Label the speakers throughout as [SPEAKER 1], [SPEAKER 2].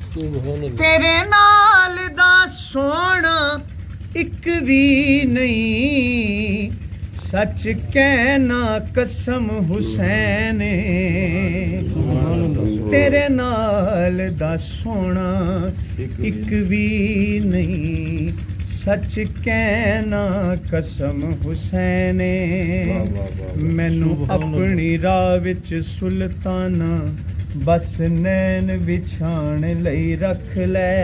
[SPEAKER 1] तेरे नाल दा सोना एक भी नहीं, सच कहना कसम हुसैन, तेरे नाल दा सोना एक भी नहीं, सच कहना कसम हुसैन। मैनू अपनी राह विच सुल्ताना बस नैन विछाण लई रख लै।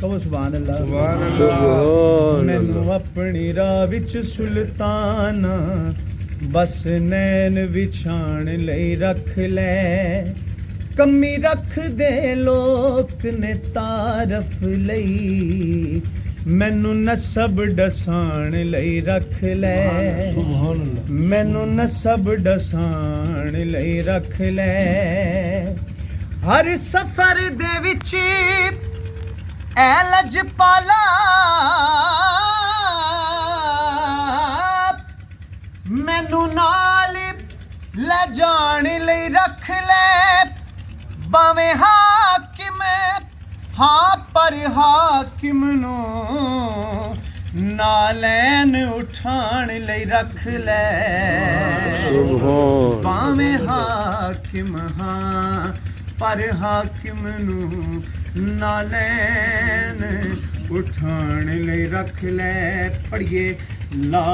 [SPEAKER 1] कहो सुभान अल्लाह।
[SPEAKER 2] सुभान अल्लाह।
[SPEAKER 1] मैनू अपनी राह विच सुल्ताना बस नैन विछाण लई रख लै। कमी रख दे लोक ने तारफ लई, मैनू नसब डसाण लई रख लै। मैनू नसब डसाण लई रख लै। हर सफर दे विच ऐ लजपाला, मैनू नाल ले जाण लई रख लै। भावें हाकिम हाँ पर हाकिम नू नालैन उठाण लई रख लै। भावें हाकिम हाँ पर हाकिम नू नालैन उठाण लई रख लै। पढ़िए ला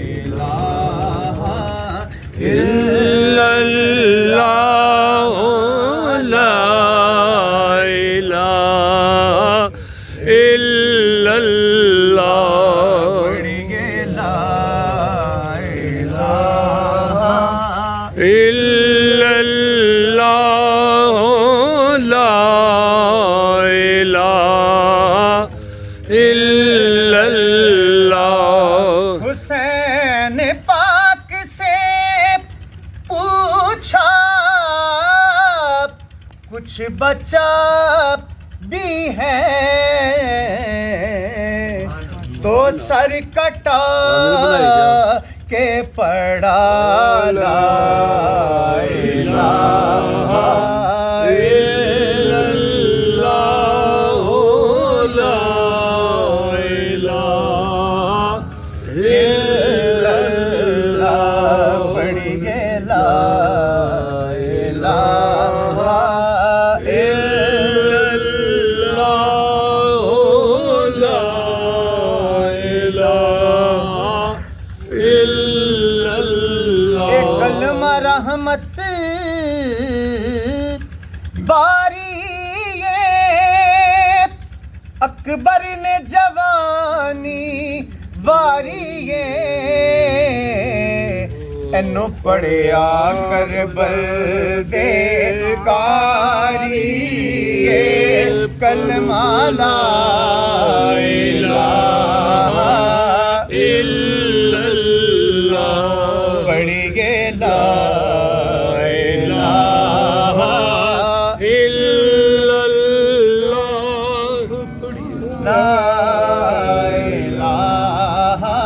[SPEAKER 1] इलाहा
[SPEAKER 2] इल्लल्लाह ला इलाहा इल्लल्लाह।
[SPEAKER 1] पढ़िए ला इलाहा
[SPEAKER 2] इल्लल्लाह ला इलाहा इल्लल्लाह।
[SPEAKER 1] हुसैन पाक से पूछा कुछ बचा भी है, तो सर कटा के पड़ा ला इलाहा
[SPEAKER 2] इल्लल्लाह ला इलाहा
[SPEAKER 1] इल्लल्लाह। पढ़िए ला इलाहा कलमा रहमत बारी ये, अकबर ने जवानी वारी ये, एनो पढ़िया करबल दे कारी ये। कलमा ला इलाहा
[SPEAKER 2] इल्लल्लाह।
[SPEAKER 1] पढ़िए ला इलाहा
[SPEAKER 2] इल्लल्लाह।
[SPEAKER 1] ला इलाहा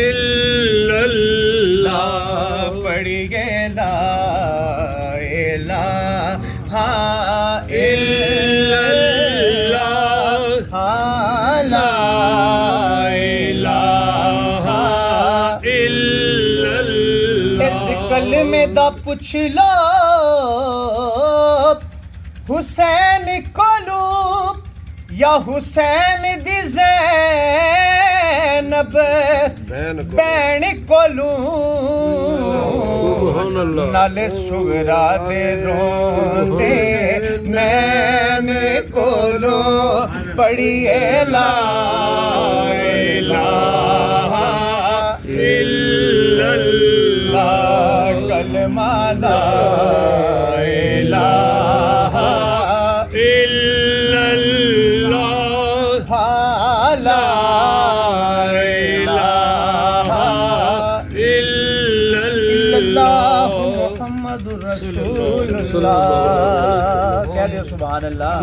[SPEAKER 2] इल्लल्लाह।
[SPEAKER 1] पढ़िए ला इलाहा इल्लल्लाह। ला इलाहा
[SPEAKER 2] इल्लल्लाह।
[SPEAKER 1] इस कलमे दा पुछ लो हुसैन कोलू या हुसैन दी ज़ैनब भैन कोलू। नाले सुगरा दे रोंदे नैन कोलू। पढ़िए ला इलाहा इल्लल्लाह। कलमा ला इलाहा
[SPEAKER 2] इल्लल्लाह।
[SPEAKER 1] ला इलाहा इल्लल्लाह मुहम्मदुर रसूलुल्लाह। कह दे सुभान अल्लाह।